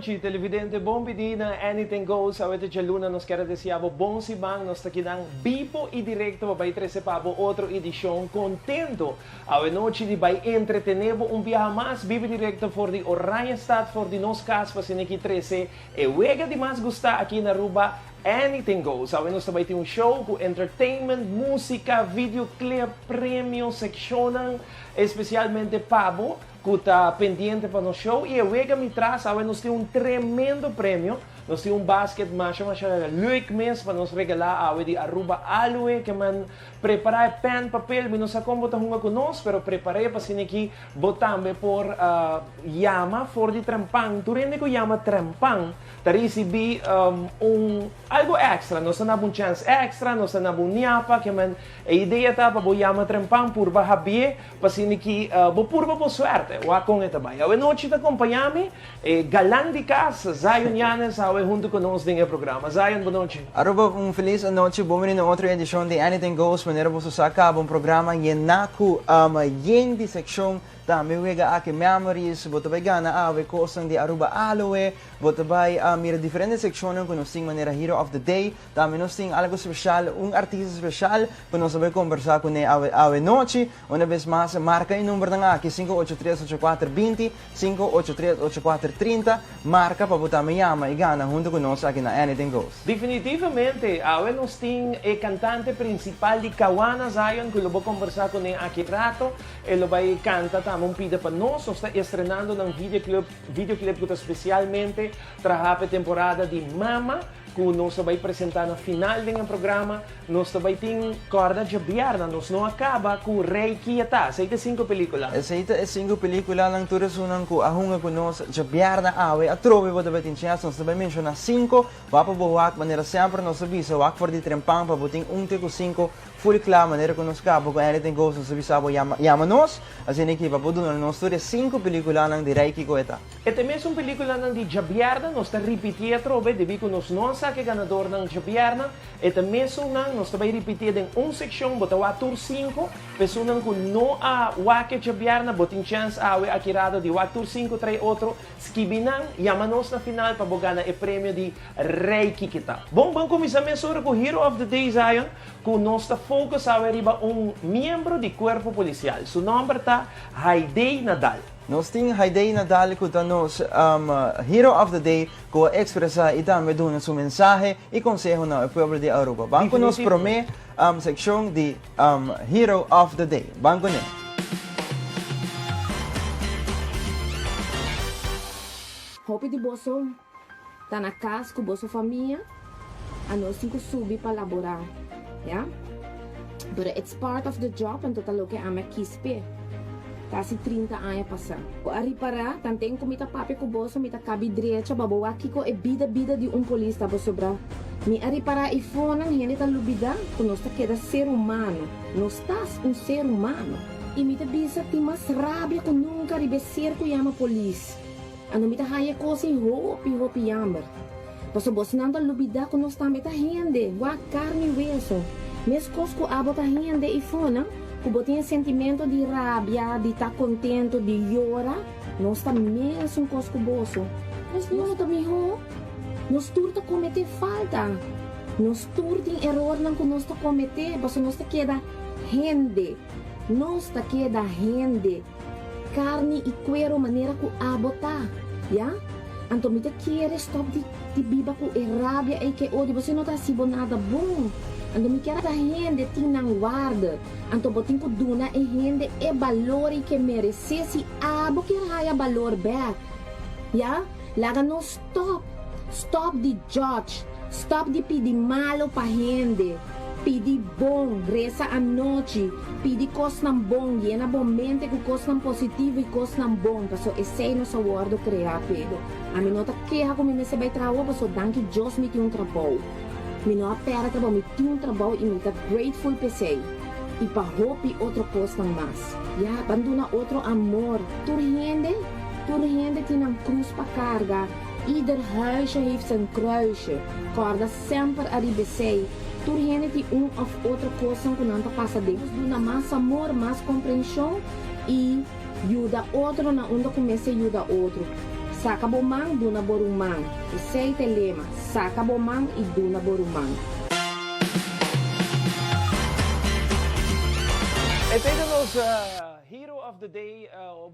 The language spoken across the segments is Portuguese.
noite, televidente bom pedina, anything goes. Awete tia Luna nos quer desejar bom simang, nos taquinang vivo e directo para 13 para outra edição contento. Awete noite de vai entretener um viaje mais vivo directo for de Oranjestad for de nos cas para siniki 13 e wega de mais gostar aqui na Aruba. Anything goes. Awete nos também tem show com entertainment, música, videoclip, prêmio, seccionam, especialmente pabo. Que está pendiente para o show e eu vega me traz, nós temos tremendo prêmio, nós temos basket mais leuk mês para nos regalar de Aruba Aloe que man preparar pen, papel, nós acombo tá conosco, pero preparei para sin aqui botambe por yama for de trampang, tu rende ko yama trampang, ta recebi algo extra, nós na um chance extra, nós na um niapa que man a ideia tá para yama trampang por bahabie, para sin aqui por suerte. Wakong ito ba? Awe noche te acompanhame, galán de casa, Zion Yanes, awe junto conosco nesse programa. Zion, boa noite. Aruba, feliz noite, bom-vindo a outra edição de Anything Goes, maneira você saca um programa yenaku yendi section da miwega ake memories, bota vai gana awe kosan de Aruba Aloe, bota vai mira diferentes secciones que nos ting maneira Hero of the Day, também nos ting algo especial, artista especial, que nós vai conversar com ele awe noite, uma vez mais marca em número da ake 583-8420, 583-8430, marca para botar me llama e gana junto conosco aqui na Anything Goes. Definitivamente, awe nos ting cantante principal de Kawana Zion, que eu vou conversar com ele aqui rato, ele vai cantar um pida para nós está estrenando um videoclip que especialmente trabalha a temporada de Mama, que nós vai apresentar no final do programa, nós vai ter corda de bierna, nós não acaba com Rei Kieta, aceita 5 películas. Aceita 5 películas, lang turas unang ko ahunga ko nos de bierna awe, atrove vou dar chance, nós vai mencionar 5, wapa bohuak, maneira sempre nós avisa, wak for de trempang, para boting com 5, full claro, maneira que nós cabo, com Anything Goes, nós avisa, yama nos, assim aqui, para poder nós ter 5 películas lang de Rei Kieta. E também são películas lang de Jabierna, nós está repetir a trove, devido que nós não que ganador ng Jabierna, e também são nós também repetir em section, bota o ator 5, pessoa que não a wake Jabierna, botin chance awe akirado de o ator 5 trai outro, skibinang, yamanos na final para bogana e prêmio de Rei Kikita. Bom, começar mesmo com Hero of the Day Zion, que nós está focus awe riba membro de corpo policial. Su nome está Haidey Nadal. Nós temos Haidey Nadal que nos Hero of the Day que expressa e também dá sua mensagem e consejo ao povo de Aruba. Banco nos promete seção de Hero of the Day. Banco ne. Hope de boso tá na casa com boso família, a nós cinco subir para laborar, yeah? But it's part of the job and total que ama kispe. Kasi 30 anos passar. O ari para, tanteng kumita papi ko boso, mita kabi direcha, babawaki ko e bida-bida di polis tabo sobra. Mi ari para ifon ang hindi talubida, kung nosta queda ser humano. Nostas un ser humano. E mita bisa ti mas rabia kung nunca ribeser ko yama polis. Ano mita haya ko si hopi yamber. Paso boso nang talubida kung nosta mita hindi, wak carne weso. Mes kos ko abot a hindi ifon, Kubotin sentimento de rabia, de estar contento, de llorar, nós está mesmo com os cuboso. Mas não também nós turta cometer falta, nós turta erro não que nós está cometer, mas nós está queda rende, nós está queda rende, carne e cuero maneira que abota, ya? Então me quer stop de biba com rabia e que odio, você não está sibo nada bom. Ando mi chiara da gente tinang guarda, anto botin ko duna e gente e valori che merecesse abo che haya valor back. Ya? Laga no stop di judge, stop di pidi malo pa gente, pidi bom, resa a noite, pidi cos ng bom, llena bom mente com cos ng positivo e cos ng bom, paso esse no sa guardo crea pedo. A mi nota queja como me se vai trabalho, paso danke Dios me tem trabalho. Mi não apera trabalho, me tem trabalho e me tá grateful pesei. E pa hope outro coisa mais. Ya, abandona outro amor. Turhende tinang cruz pa carga. Ieder huisje heeft zijn kruisje. Corda sempre a ribesei. Turhende ti of outra coisa que não tá passa Deus. Duna mais amor, mais compreensão e ajuda outro na onde comece a ajudar outro. Saka bomang, duna borumang. Isay telema, saka bomang, iduna borumang. Ito nos Hero of the Day,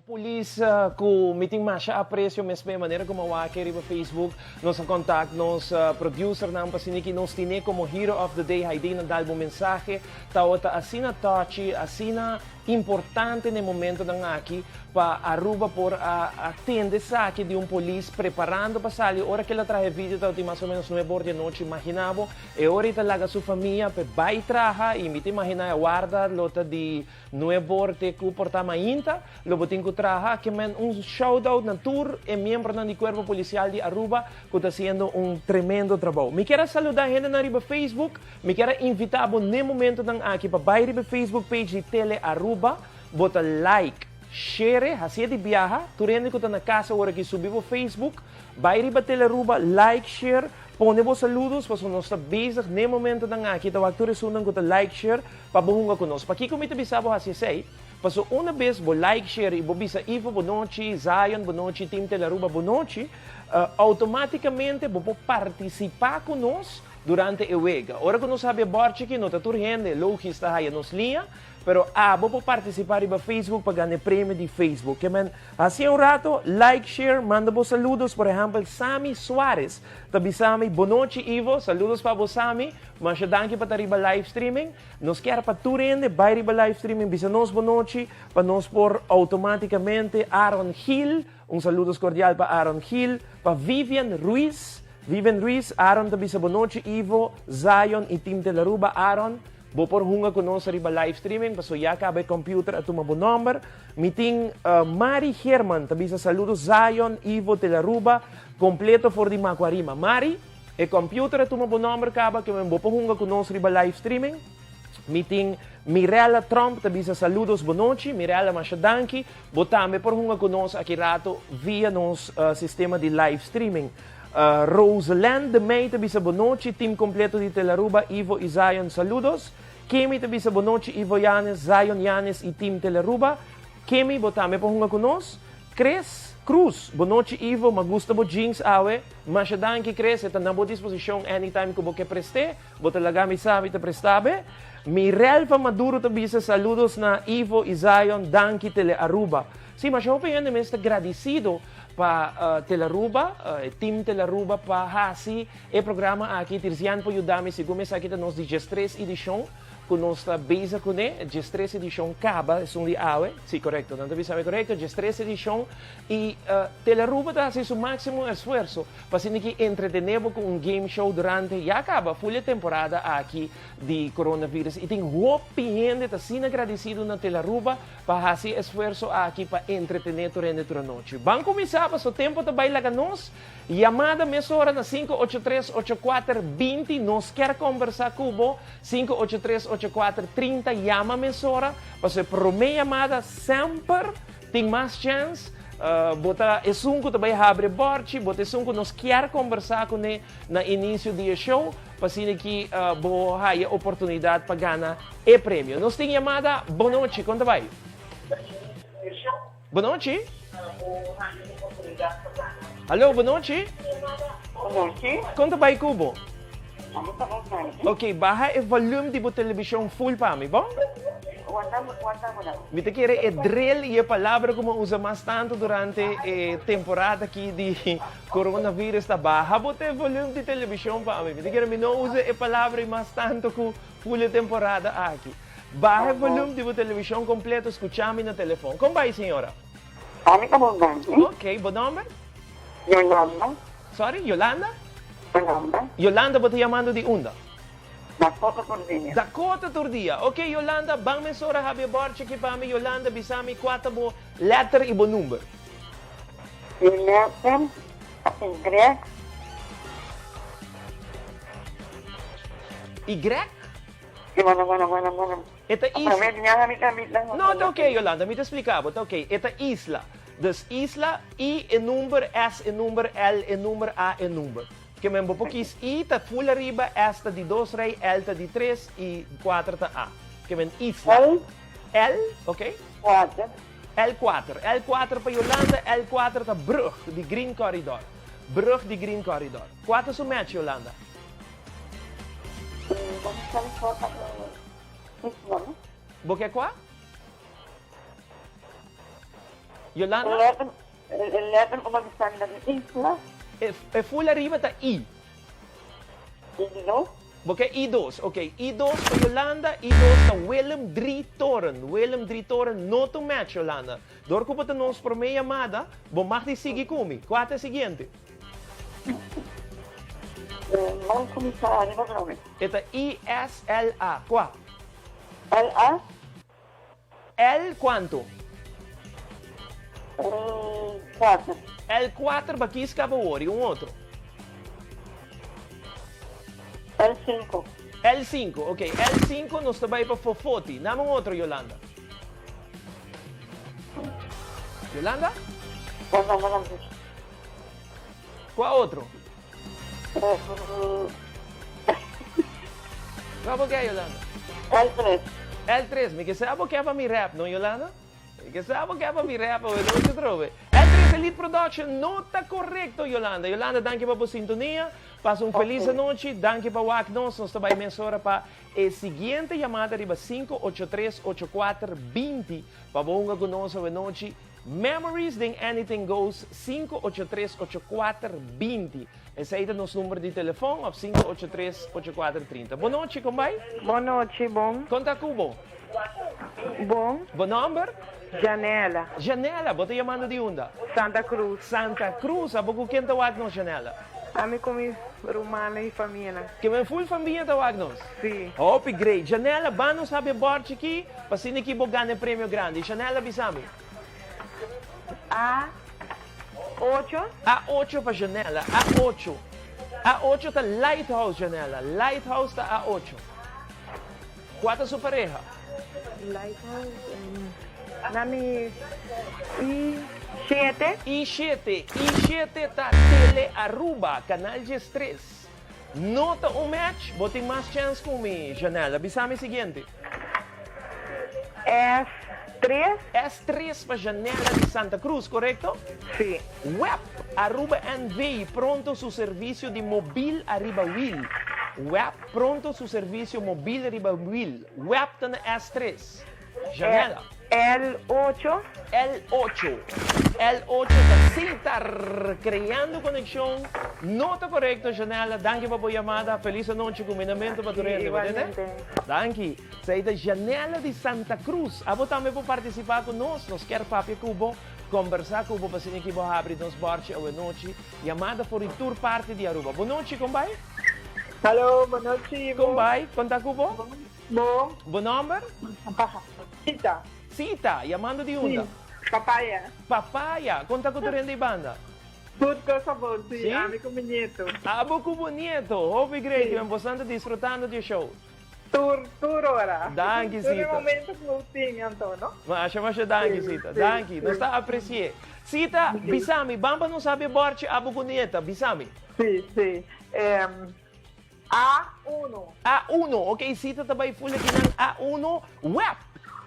police ku meeting masya aprecio mesmo maneira como awake riba Facebook, nos contact nos producer ng pasiniki nos tine como Hero of the Day, haidi na dalbo mensahe, tawata asina touchy, asina importante no momento ng aki pa aruba por atende sa aki de police preparando pa sali, ora que ela traje vídeo tawti mais ou menos 9 horas de noite, imaginavo, e ora talaga su família pe vai traha, e miti imagina guarda lota de 9 horas te comporta mainta, lo botin ko traha, que men shoutout ng tour e membro ng Cuerpo Policial de Aruba, que está haciendo tremendo trabalho. Me quero saludar gente na riba Facebook, me quero invitar no momento ng aki pa vai riba Facebook page de Tele Aruba, bota like, share, hacia de viaja, turendo ko ta na casa ora que subi po Facebook, vai riba Tele Aruba, like, share, pone vos saludos, paso nos ta basic no momento ng aki, tawag tu resunan ko ta like, share, pabuhunga ko nos. Paki ko mita bisabo hacia say, paso una vez bo like, share, ibo bisa Ivo Bonochi, Zion Bonochi, Team Tele Aruba Bonochi, automaticamente bo po participar conosco durante a wega. Ora que não sabe borche que não está turgente, logista haya nos linha, pero vou participar no Facebook para ganhar prêmio de Facebook. Que men, assim rato, like, share, manda vos saludos, por exemplo, Sammy Suarez, tabi Sammy, Bonochi Ivo, saludos para vos Sammy, mas danke para riba live streaming, nos quer para turgente, vai riba live streaming, bisa nos Bonochi, para nos por automaticamente Aaron Hill, saludos cordial para Aaron Hill, para Vivian Ruiz, Aaron tabi sa Bonochi, Ivo, Zion e Team Tele Aruba, Aaron, bo por hunga ko no sa riba live streaming, paso ya ka by computer at tumabo number, meeting Mari Herman, tabi sa saludos Zion, Ivo, Tele Aruba, completo for di Macuarima. Mari, computer at tumabo number ka ba, kaya bo por hunga ko no sa riba live streaming, meeting Mirella Trump, tabi sa saludos Bonochi, Mirella Mashadanki, botame por hunga ko no sa akirato via nos sistema de live streaming. Roseland de May, tabi sa Bonochi, team completo de Tele Aruba, Ivo e Zion, saludos. Kemi, tabi sa Bonochi, Ivo Yanes, Zion Yanes e Team Tele Aruba. Kemi, botame po hunga kunos. Cres Cruz, Bonochi, Ivo, magusta mo Jinx awe. Masyadan ki Cres, ito na bo disposisyon anytime ko bo ke preste. Bo talaga mi sabi te prestabe. Mirelfa Maduro, tabi sa saludos na Ivo e Zion, danki Tele Aruba. Si, masyaw pa yan, namin agradecido pa Tele Aruba, Team Tele Aruba pa hasi programa aqui tirzian po yudami siguro sa kita nos di 3 edition kunos ta base kune 3 edition kaba sung di awe si correcto não sabe correcto 3 edition e Tele Aruba ta hace su máximo esfuerzo para que entretenebo com game show durante ya acaba full temporada aqui de coronavirus e tem hopi gente ta sin agradecido na Tele Aruba para hacer esfuerzo aqui para entretener durante a noite. Vamos começar para o tempo também lá nos Llamada mesora na 583-8420. Nos quer conversar cubo 583-8430. Llama mesora. Para por meia llamada sempre tem mais chance. Bota esunco também abre borchi. Bota esunco nos quer conversar com ele na início do show. Para que boa a oportunidade para ganhar o prêmio. Nos tem llamada. Boa noite. Conta vai. Boa noite. Alô, boa noite. Boa noite. Conta vai cubo. Ok, baja o volume de televisão full para mim, bom? Me te quer drill e a palavra como usa mais tanto durante a temporada aqui de coronavírus está baja, bote o volume de televisão para mim. Me te quer me não usa a palavra mais tanto com full temporada aqui. Baja o volume de televisão completo, escuchame no telefone. Como vai, senhora? Ok, bom nome? Yolanda. Sorry, Yolanda? Yolanda. Yolanda, bote chamando de onda? Dakota Turdia. Dakota Turdia. Ok, Yolanda, bang mesora habi borche ki pa mi Yolanda bisami kwata bo letter ibo number. Letter, Y. Y? Bueno. Esta isla. No, tá ok, Yolanda, me te explicava, tá ok. Esta isla. Dus isla, I e number, S e number, L e number, A e number. Que mesmo porque I tá full arriba, S tá de 2 rei, L tá de 3 e 4 tá A. Que mesmo isla. L. L, ok? 4. L4. L4 para Yolanda, L4 para Brug, de Green Corridor. Brug, de Green Corridor. Quanto é o match, Yolanda? Vamos fazer foto isso, não? Boque qual? Yolanda? 11 uma missão da isla. É full arriba tá I. E não? Boque I2. Ok, I2 para Yolanda, I2 para Willem 3 Toren. Willem 3 Toren, não to match, Yolanda. Door ko pa nos por meia amada, bom mag die sige kumi. Quatro seguinte. Não começar, não vai ver. Esta ISLA. Qua? LA? L quanto? 4. L4 ba quis ka ba wori, um outro. L5. L5, ok. L5 nos tabay pa Fofoti. Namang outro, Yolanda. Yolanda? Vamos. Qual outro? Qual que é, Yolanda? L3. L3, me que sabe que é para mi rap, não, Yolanda? Me que sabe que é para mi rap, não se trove. L3 Elite Production, não está correto, Yolanda. Yolanda, danke para a sintonia. Passa feliz noite. Danke para o Acnos. Nós também mensura para a seguinte chamada, riba 583-8420. Para bonga conosco a noite. Memories de Anything Goes 583-8420. Esse aí é o nosso número de telefone, 583-8430. Boa noite, combai. Boa noite, bom. Conta cubo. Bom. Bom número? Janela. Janela, bota chamando de onda. Santa Cruz. Santa Cruz, a pouco quem tá no janela? A mim comi romana e família. Que me full família tá Wagnos? Sim. Upgrade. Janela, vamos saber borte aqui, para se aqui vou ganhar prêmio grande. Janela, bisami. A8. A8 para janela, A8. A8 tá Lighthouse janela. Lighthouse tá A8. Quanto sua pareja? Lighthouse. Nami I7. I7 tá Tele Aruba, canal G3. Nota um match, botem mais chance com mim, janela. Bisame seguinte. S3. S3 para janela de Santa Cruz, correto? Sim. Web, Aruba NV, pronto su servicio de móvil arriba Will. Web, pronto su servicio móvil arriba Will. Web está na S3. Janela. L8. L8. L8 está sentar, criando conexão. Nota correcto, janela. Danke para a chamada. Feliz noite, combinamento para tu rende. Igualmente. Danke. Sai da janela de Santa Cruz. A também para participar conosco. Nós quer papo cubo. Conversar com o paciente que vai abrir nos bordes à noite. Chamada por tour parte de Aruba. Boa noite, combai. Alô, boa noite. Combai, conta com o Bom. Bom número? Cita. Cita, chamando de onda. Papaya. Papaya, conta com o terreno de banda. Tudo coisa boa, sim. Sim? Amigo bonito. Abo bonito, ouve great, vem bastante desfrutando do show. Tour hora. Danke, Todo Cita. momento closing, Antonio. Mas danke, Cita. Danke, não está a apreciar. Cita, bisami, bamba não sabe borte abo bonita, bisami. Sim. A1. A1, ok, Cita também full aqui ng A1,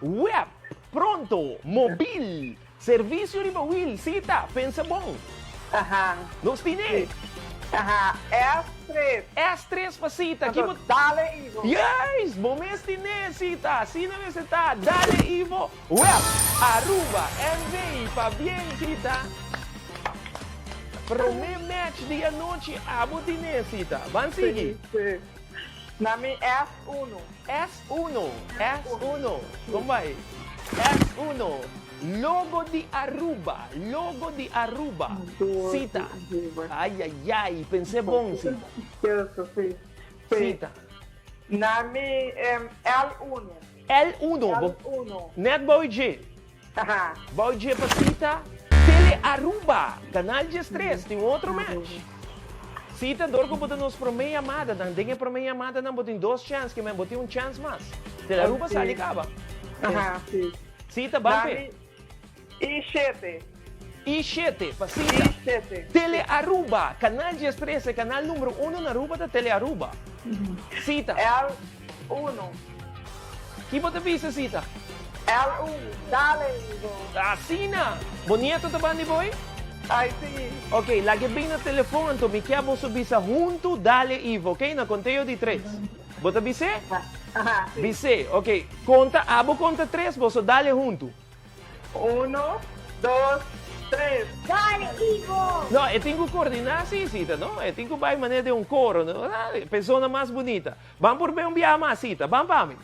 web, pronto, mobil, serviço de móvel, Cita, pensa bom. Aham. Nos tine. Aham. S3. S3 pa Cita, aqui Dale, Ivo. yes, momento tine, Cita, sino você tá, dale Ivo, web, Aruba, MV, pa bien, Cita. Primeiro match de a noite, abo tine, Cita, van seguir. Sim. Nami S1. S1, como vai? S1, logo de Aruba, Cita. Ai, pensei bom, Cita. Isso, sim. Cita. Nami L1. L1, L1. net boy G. Aham. Boy G para Cita, Tele Aruba, canal G3, tem outro match. Cita, dor que botar nos por meia amada, não tem por meia amada, não botem dois chances, que me botem chance mais. Tele Aruba sai de caba. Aham, sim. Cita, bampe. I7. I7, para Cita. I7. Tele Aruba, canal G3, canal número 1 na Aruba da Tele Aruba. Cita, L1. que bota vista, Cita? L-U. Dale, Ivo. Assim na. Bonito tá ba ni boy? Ay, sí. Ok, lagi bem na telefone, to mikia mo subisa junto, dale Ivo, ok? Na conteo de 3. Bota bise? Ajá, sí. Bise, ok. Conta, abo conta 3, boso dale junto. 1, 2, 3. Dale, Ivo! No, tenho que coordenar assim, Cita, não? Tenho que vai maneira de um coro, não? Pessoa mais bonita. Vamos por bem um biá mais, Cita. Vamos, vamos.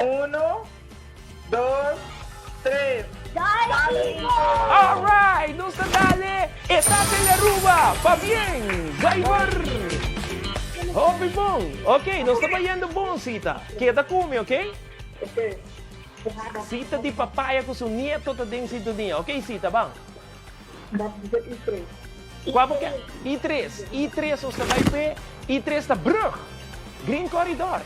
1, 2, 3. Dale, Ivo! Alright, nos dale. Etapa en la ruba. Va bien, driver. Oh, bom. Ok, nos está yendo bom, Cita. Queda come, ok? Ok. Cita de papaya com seu neto tá dentro de sintonia. Ok, Cita, bom? Vamos dizer I3. Qual que é? I3. I3 os vai ver. I3 está brug. Green Corridor.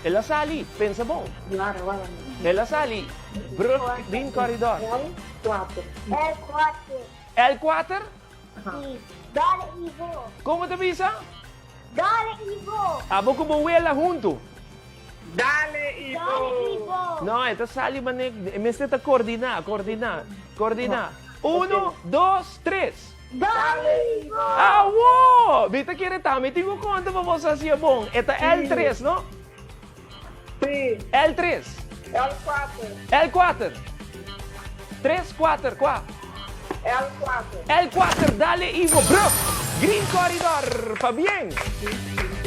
Ela sali, pensa bom. Claro, vale. Ela sali. Brug, Green Corridor. L4. El 4. L4. Sí. Dale, Ivo! Como te avisa? Dale, Ivo! Abo como vuela junto. Dale, Dale, Ivo. Ivo! No, esta sali manek. Me está coordinar. 1, 2, 3. Dale, Ivo! Ah, wow! Vita quiere tami. Tengo conta para você assim bom. Esta L3, no? Sí. L3. L4. L4. 3, 4, 4. L4. L4, dale Ivo, bro. Green Corridor, pa bien.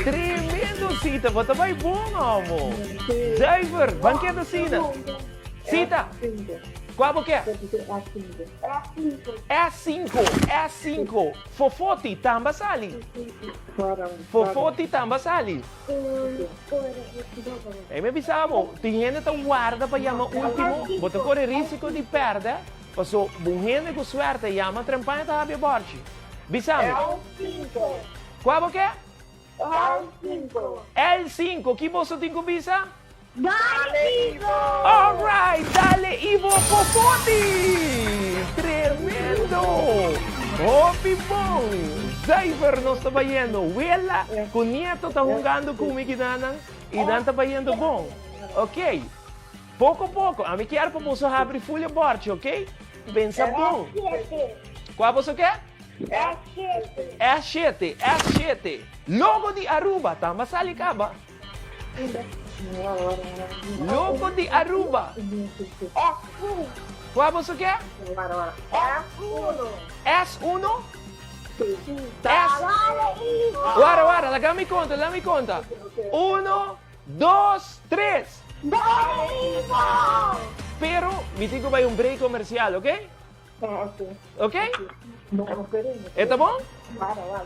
Tremendo, Cita. Bota vai bom, amor. Driver, banqueta Cita. Cita, qual que é? E5. Fofoti, tamba sali. Fofoti, tamba sali. E me bisamo, tiene ta guarda pa llama último, bota corre risco di perde, passo bun gente con suerte llama trampagna ta abbia borci. Bisamo, qual que é? L5, que bolso tenho bisa? Dale, Ivo! Alright, dale Ivo Fofoti! Tremendo! Hopi bom! Driver nos está yendo. Wela, com nieto está jogando com o Mikidanan e dan está yendo bom. Ok? Pouco a pouco. A mim quero para você abrir folha borte, ok? Pensa bom. Qual você quer? S7. Logo de Aruba. Tama sali ka ba? Logo de Aruba. Qual você quer? S1? Guarda, lagami conta. 1, 2, 3. Dale, Ivo! Pero, me tengo que ir a un break comercial, ¿ok? ¿Ok? ¿Está bom?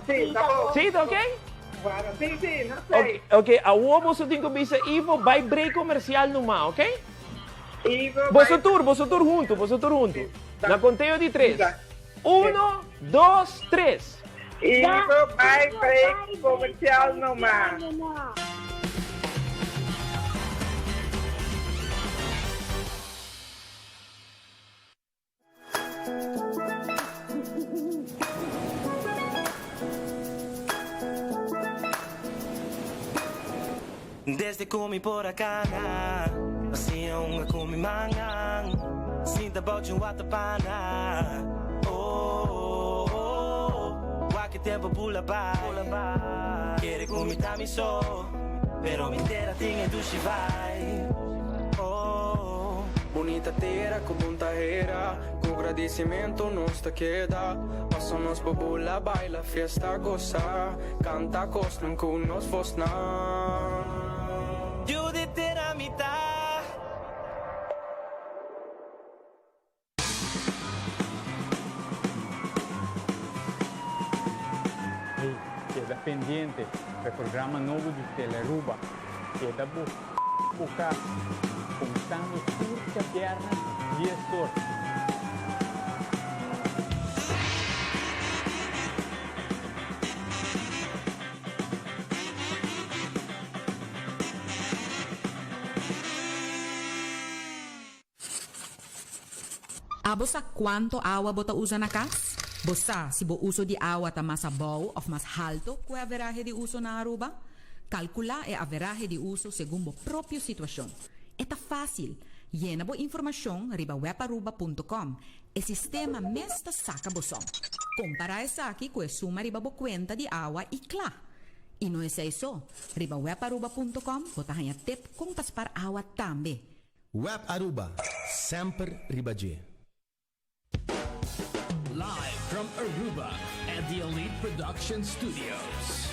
Sí, está bom. Sí, ¿está ok? Claro, sí, sí, no sé. Ok, a uomo você tem que bisa Ivo vai break comercial numa, ok? Ivo, Você tour junto. Na conteio de 3. 1, 2, 3. Ivo vai break comercial no mar. Desde comi por acá, assim unga comi mangang, sinta bote um watapana. Oh, que tempo pula by. Quere comi tami so, pero me inteira tinha do vai. Oh, bonita terra com muita era, com agradecimento nos te queda. Passamos bobula, baila, fiesta, goza, canta costum com nos fosna. Judith era mitad. Hey, queda pendiente del programa nuevo de Teleruba. Queda buscar contando surca piernas y estor. Bosa quanto água bota usa na casa? Bosa, se bo uso de água tá mais bom ou mais alto que a average de uso na Aruba? Calcula a average de uso segundo a própria situação. É tá fácil. Llena bo informasyon riba webaruba.com. E sistema mesta saka bosong. Compara esa aqui com suma riba bo kwenta di awa ikla. E não é isso. Riba webaruba.com botahan tip kung paspar awa tambe. Web Aruba, sempre ribaji. Live from Aruba at the Elite Production Studios.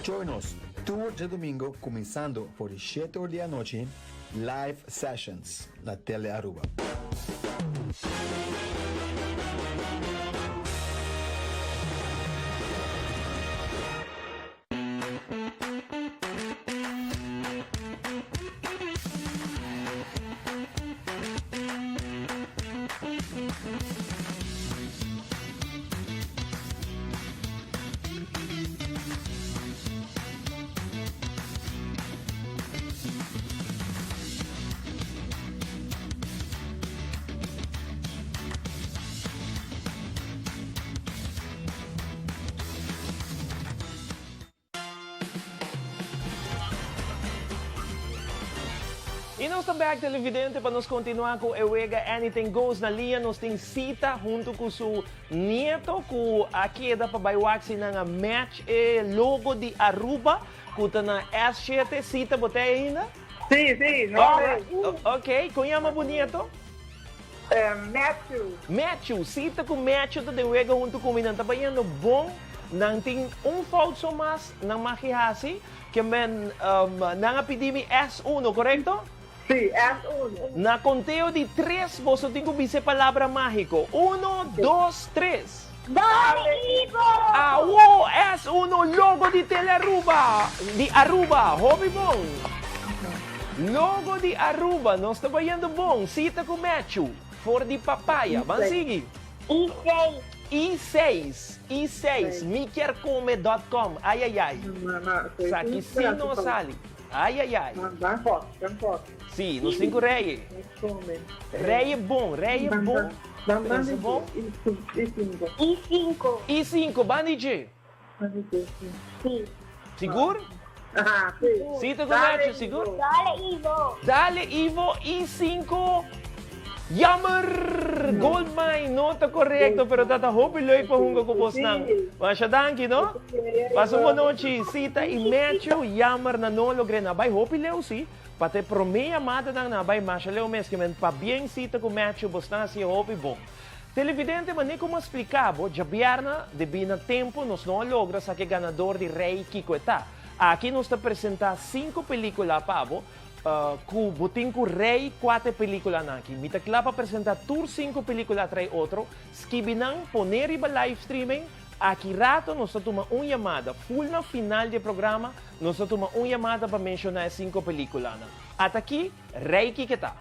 Join us tour de domingo começando por 7 horas da noite, live sessions na Tele Aruba. E nós também, televidente, para nos continuar com o Ewega Anything Goes na linha, nós temos cita junto com seu neto, com a queda para baiwaxi na match e logo de Aruba, que está na S7, cita botei ainda? Sim, Ok, conhama bonito? Matthew, cita com Matthew da Ewega junto com o tá banhando bom, não tem falso mas na makihasi, que men na pedimi S1, correto? Sim, S1. Na conteo de 3, você tem que dizer palavra mágico. 1, 2, 3. Dale, Ivo! Awo, S1, logo de Telearuba. De Aruba, hobby bom. Logo de Aruba, nós estamos indo bom. Cita com Matthew, for de papaya. Vamos seguir. I6, miquercome.com. Ai. Saki sino sali. Ai. Sim, no 5 rei. Rei é bom. Pensa bom? I5, Bandit. Sim. Seguro? Sim. Cita com Matthew, seguro? Dale, Ivo, Ivo! I5. Jammer! Gold mine, nota correcto, pero tata hope loy pa hunga ko boss nang. Masya danki, no? Paso mo noche, cita e Matthew, Jammer na no logre na bay, hope leo si. Pate promeia mata nang na bay, masya leo mes, que men pa bien cita com Matthew, boss na si hope bom. Televidente, mas nem como explicava, já bierna, de bina tempo, nos não logra sa que ganador de Rei Kiko está. Aqui nos está apresentar 5 películas, pavo, ku buting ku Rey 4 pelikula na aqui. Mita klapa apresentar tour 5 pelikula trai outro. Skibinang poner iba live streaming. Aqui rato nós toma chamada. Full na final de programa, nós toma chamada para mencionar 5 películas. At aqui, Rey Kiketa.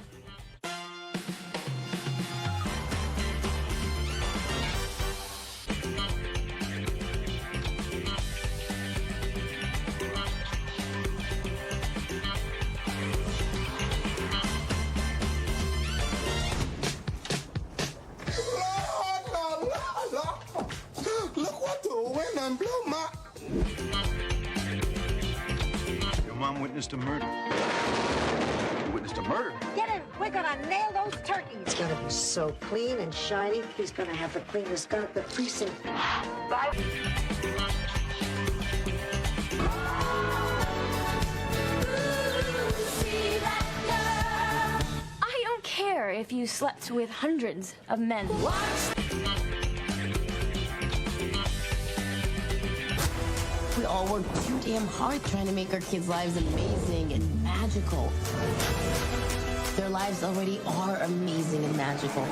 Your mom witnessed a murder. You witnessed a murder? Get him! We're gonna nail those turkeys! It's gonna be so clean and shiny. He's gonna have the cleanest gun at the precinct. I don't care if you slept with hundreds of men. We all work too damn hard trying to make our kids' lives amazing and magical. Their lives already are amazing and magical.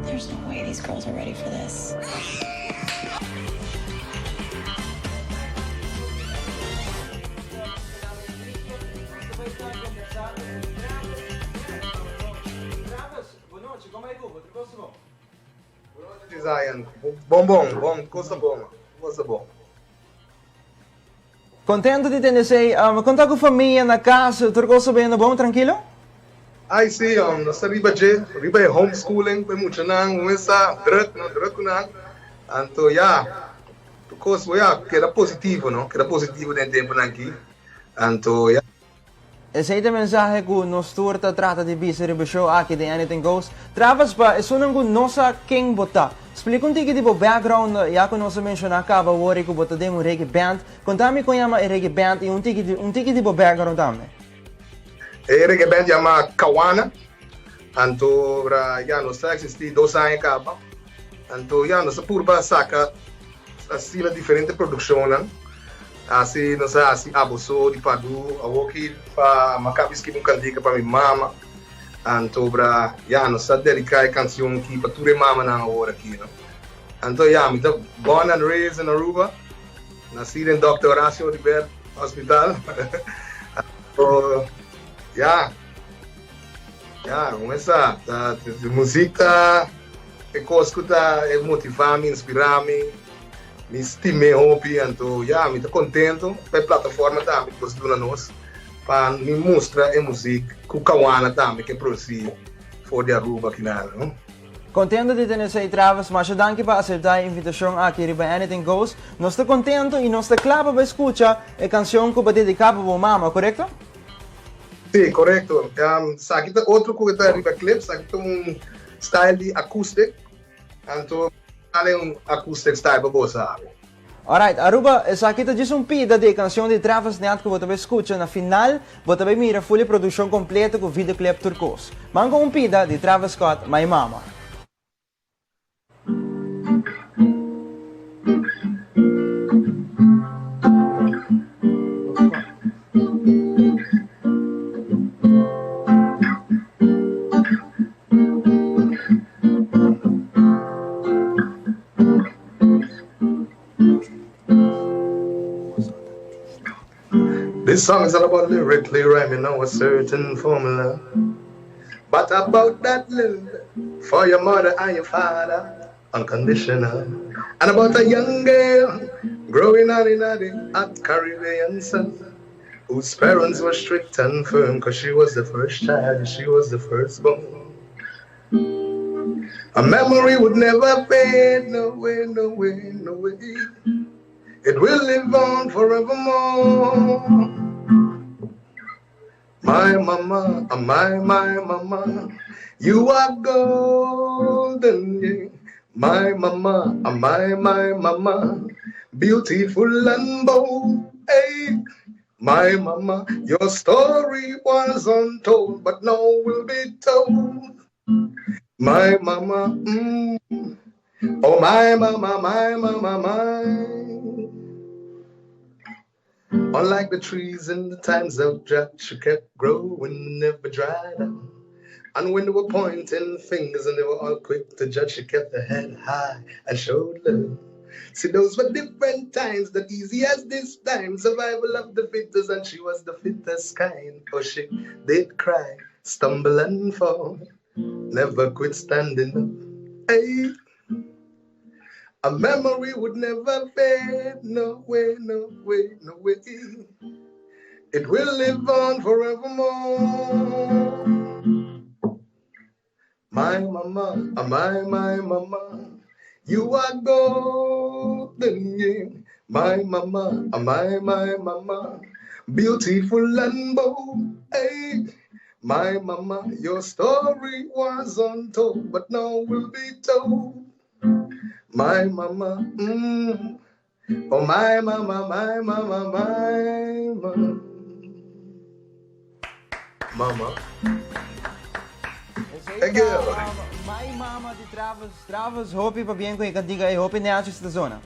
There's no way these girls are ready for this. Zion. Bom, coisa boa. Contento de ter você. Contar com a família na casa, tudo bem, bom, tranquilo? Ai sim, nós riba é homeschooling, foi muito nang, começa druk nang. Então, because que era positivo, não? Que era positivo dentro tempo aqui. Então, Esse é o mensagem que nós trata de bisir o show aqui de Anything Goes. Travas pa, isso não nossa quem bota. Explica um tique tipo background, já que nós mencionamos acaba o hora que bota de um reggae band. Contame com chama reggae band e um tique tipo background também. Reggae band chama Kawana. Então, nós existimos 2 anos acaba. Então, nós purba saca assim diferente produção, né? Assim, nós assim abuso de padu, a walkie para macabis que nunca diga para minha mama. Então, nós dedicar a canção que para tudo mama na hora aqui, não? Então, me tô born and raised in Aruba, nascido em Dr. Horacio Ribeiro Hospital. Começa a música, é coisa que é motivar-me, inspirar-me. Me estimei hopi, então, me tô contente pela plataforma também que você dá nós para me mostrar a música que o Kawana também que produziu fora de Aruba aqui na, não? Contente de ter esse Travas, mas danke para aceitar a invitação aqui de Anything Goes. Nós estamos contentes e nós estamos claros para escutar a canção que vai dedicar para a mama, correto? Sim, correto. Aqui tem outro que está riba clip, aqui tem style de acoustic, então é acoustic style para você. Alright, Aruba, essa aqui está um pida de canção de Travas Neat que você escuta na final, você mira full produção completa com videoclip turcos. Manga um pida de Travis Scott, My Mama. This song is all about lyrically rhyming on a certain formula, but about that love for your mother and your father, unconditional, and about a young girl growing on in a Caribbean sun, whose parents were strict and firm, cause she was the first child, she was the firstborn. A memory would never fade, no way, no way, no way. It will live on forevermore. My mama, my mama, you are golden, yeah. My mama, my mama, beautiful and bold, hey. My mama, your story was untold, but now will be told. My mama, oh my mama, my mama, my. Unlike the trees in the times of drought, she kept growing, never dried up. And when they were pointing fingers and they were all quick to judge, she kept her head high and showed love. See, those were different times, not easy as this time. Survival of the fittest, and she was the fittest kind. Oh, she did cry, stumble and fall, never quit standing up. Hey. A memory would never fade, no way, no way, no way. It will live on forevermore. My mama, my mama, you are golden, yeah. My mama, my mama, beautiful and bold, hey. My mama, your story was untold, but now will be told. My mama, oh my mama, my mama, my mama. Mama. Thank you. My mama de Travas, hope para bem com a cantiga e hope nem acho esta zona.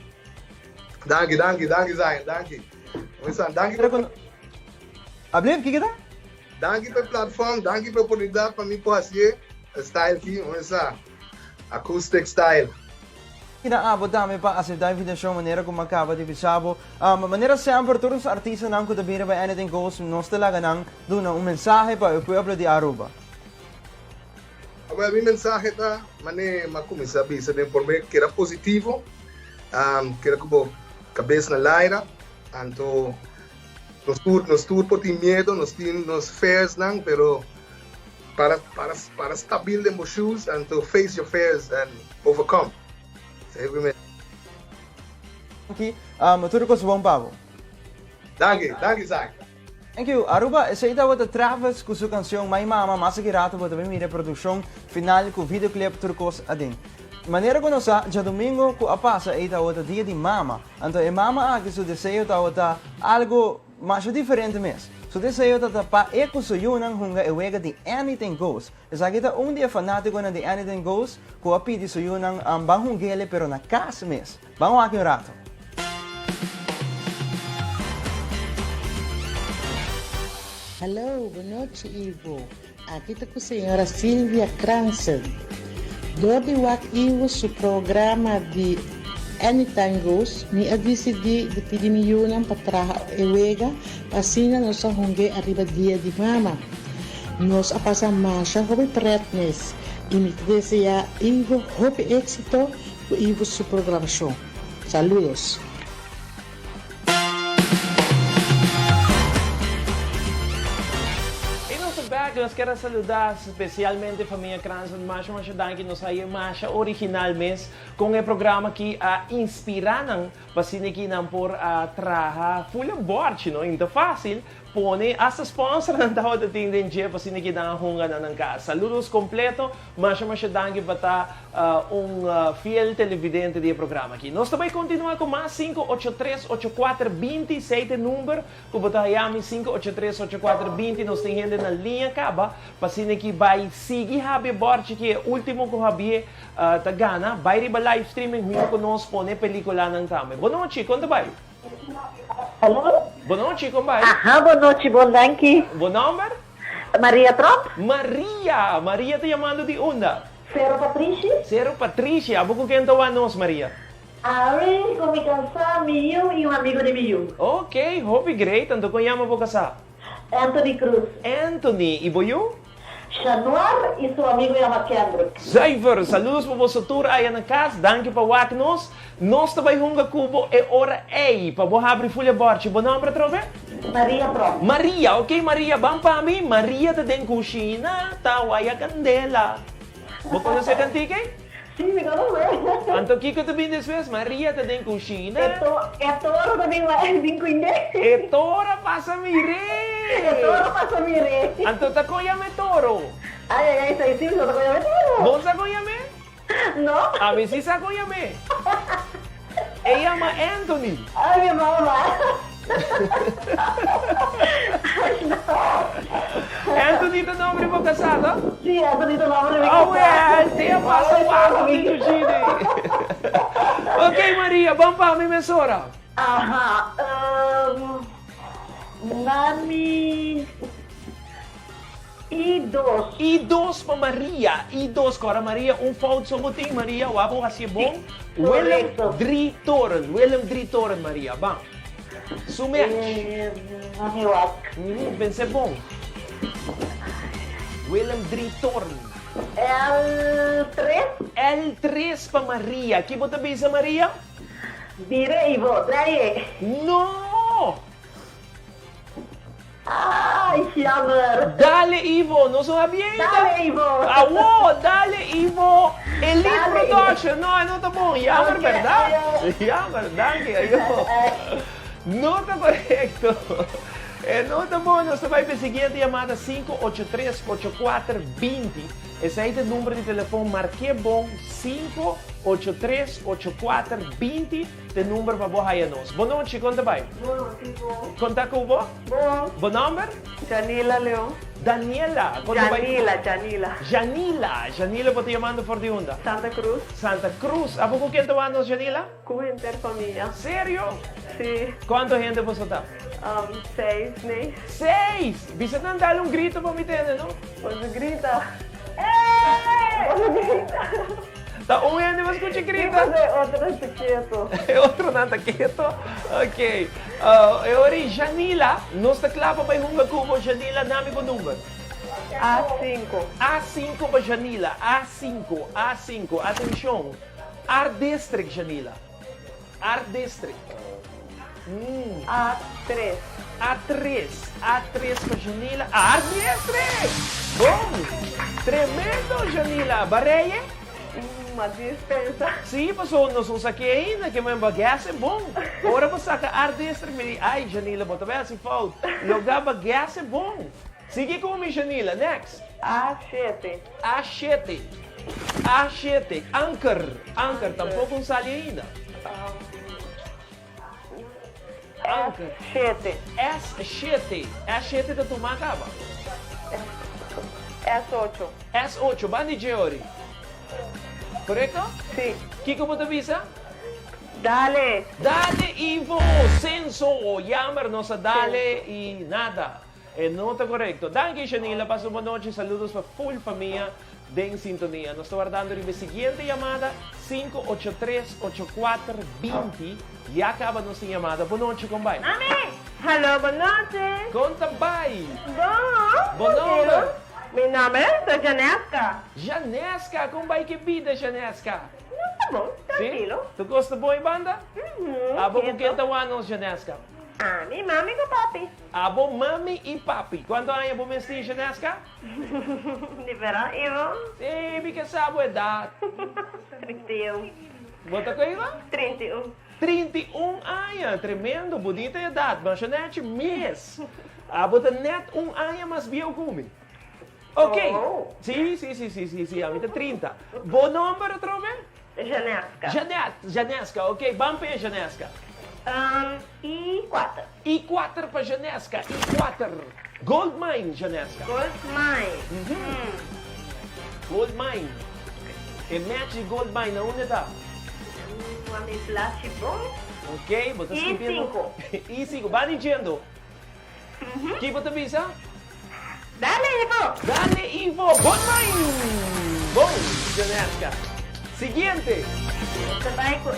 Danke, Zion, danke. Danke. Abliv, que está? Danke pela plataforma, danke pela oportunidade para mim fazer style aqui, acoustic style. Inaabot namin pa aceitar a invitação maneira como acaba de pisabo. Maneira sempre todos os artistas não que também by Anything Goes nós talaga nang doon mensahe pa o pueblo de Aruba. Well, mi mensaje ta mane makumisa bisa din por me que era positivo, que era como cabeça na laira, anto nos tur por ti miedo, nos fairs nang pero para stabil in your shoes and to face your fears and overcome. Say we may. Aqui, tudo com bom Pablo. Danke, Zach. Thank you. Aruba, essa aí tá Travis com sua canção My Mama, mas aqui rato vou também mirar produção final com videoclip turcos adin. Maneira que nós já domingo com a passa aí tá outra dia de mama. Então é mama que seu desejo tá outra algo mais diferente mesmo. Seu desejo tá para eco suyunan hunga ewega de Anything Goes. Essa aqui tá dia fanático na de Anything Goes com a pidi suyunan bang hungele pero na casa mesmo. Vamos aqui um rato. Hello, boa noite, Ivo. Aqui está com a senhora Silvia Cranston. Dodi wak Ivo su programa de Anytime Goes, mi decidi de pedir milhões para trabalhar ewega, assim nós vamos arriba dia de mama. Nós a passar marcha, hobby pretnes, e me deseja Ivo hobby éxito com Ivo su programação. Saludos. Nós queremos saludar especialmente a família Cranston, mas que nos aí mais original mesmo, com o programa que inspiraram para que não por trabalhar full board, não? Então fácil, pone as sponsor ng tao da tingin dia para que não hunga na ng casa. Saludos completo, mas para fiel televidente do programa aqui. Nós também continuamos com mais 583-8420, número, que botamos 583-8420, nós temos gente na linha acaba, para que vai seguir habi borte que último ko habi tagana, vai riba live streaming hunho ko nos pone pelikula ng tamo. Boa noite, quanto vai? Hello? Boa noite, como vai? Boa noite, bom danke. Bom nome? Maria Trop? Maria te chamando de onda? Sero Patricia? Sero Patricia, abo ko kento anos, Maria? Ari, com mi casa, Miu e amigo de Miu. Ok, hope great. Ando ko yama po kasa? Anthony Cruz. Anthony, e boyo? Januar e seu amigo chama Kendrick. Zyver, saludos po sa tour aí na casa, danke pa wak nos. Nós também hunga kubo e ora ei, pa bo habri fulha borte. Bom nome para trove? Maria Pro. Maria, ok Maria, bam pa mi. Maria ta den kusina, tawaya candela. Bo conhecer cantique? Sim, me conheço. Anto kiko to bin después, Maria ta den kusina. Etoro também vai vir com ele. Etora passa mire. Etoro passa mire. Anto ta koyame toro. Ay, sai sim, eu koyame toro. Vos sa koyame? No. A mí sí sa koyame. Ella llama Anthony. Ay, mi mamá. Anthony tu nombre mo casado? Sim, Anthony tu nombre mo casado. Oh, well, te passa o água de Tuxine. Ok, Maria, vamos para a minha emissora. Aha. Nami... I2 para Maria. I2 para Maria. Fout so muting Maria. Wapo kasi bom. Willem Dritoren. Maria. Bang. Sumek. Pense bom. Willem Dritoren. L3 para Maria. Que bota bisa Maria? Dire Ivo. Trae. No! Ai, jammer. Dale Ivo, non so bien. Dale Ivo. Dale Ivo. Elite dale. Production. No, è nota buono. Jammer, okay, verdad? Jammer, danke. Nota correcto. É nota boa, nós vai para a seguinte chamada 583-8420. Esse aí é o número de telefone, marque bom 583-8420. O número para você aí nós. Boa noite, conta vai. Boa noite, bom. Conta com você? Bom. Bom nome? Janila Leão. Daniela. Janila, pode chamando por de onda? Santa Cruz. A pouco quem está nos, Janila? Com interfamília. Sério? Sim. Quanto gente você está? 6, né? 6! Bisa não dar grito para me entender, não? Você grita. Tá, gente vai escutar grita. Outro está quieto. Outro não está quieto? Ok. Ori, Janila, nós está claro para hunga kubo, Janila, nami ko número. A5 para Janila. A5. Atenção. Art District, Janila. Art District. A3. A3 para Janila. A3! Bom! Tremendo, Janila. Bareia? Uma dispensa. Sim, passou nós uns aqui ainda, que meu bagaço é bom. Ora você saca A3, me ai, Janila, bota bem assim, falta. Lugar bagaço é bom. Sigue comigo, Janila. Next. A7. Anchor, tampouco não sale ainda. Anchor. S7 da turma acaba. S8, bandi de ori. Correto? Sim. O que eu avisa? Dale, Ivo, senso, yammer, nossa dale e nada. É não está correto. Danke, Janila. Passo uma noite. Saludos para full família em sintonia. Nós estamos aguardando a seguinte chamada 583-8420 e acaba nossa chamada. Boa noite, combai. Mami! Hello, boa noite. Conta, bai. Bom nome. Meu nome é Janesca. Janesca, combai, que vida, Janesca? Tá bom, tranquilo. Sim? Tu gosta boa banda? Abo com quem tá anos, Janesca? Minha mami e papi. Abo mami e papi. Quanto anos você vestir, Janesca? De verão, Ivo? Sim, porque sabe a idade. 31. Bota com Ivo? 31. 31 anos, tremendo, bonita idade, mas já não é mês. Bota net ano mais bem comigo. Ok. Sim, a minha 30. Bom número, outra vez? Janesca, ok. Vamos para Janesca. I4. I4 para Janesca, I4. Gold Mine, Janesca. Gold Mine. Gold Mine. E match de Gold Mine, onde está? Uma flash bom. Ok, você escrevendo. I5, vai dizendo. Que você avisa? Dale, Ivo. Gold Mine. Bom, Janesca. Seguinte. Você vai com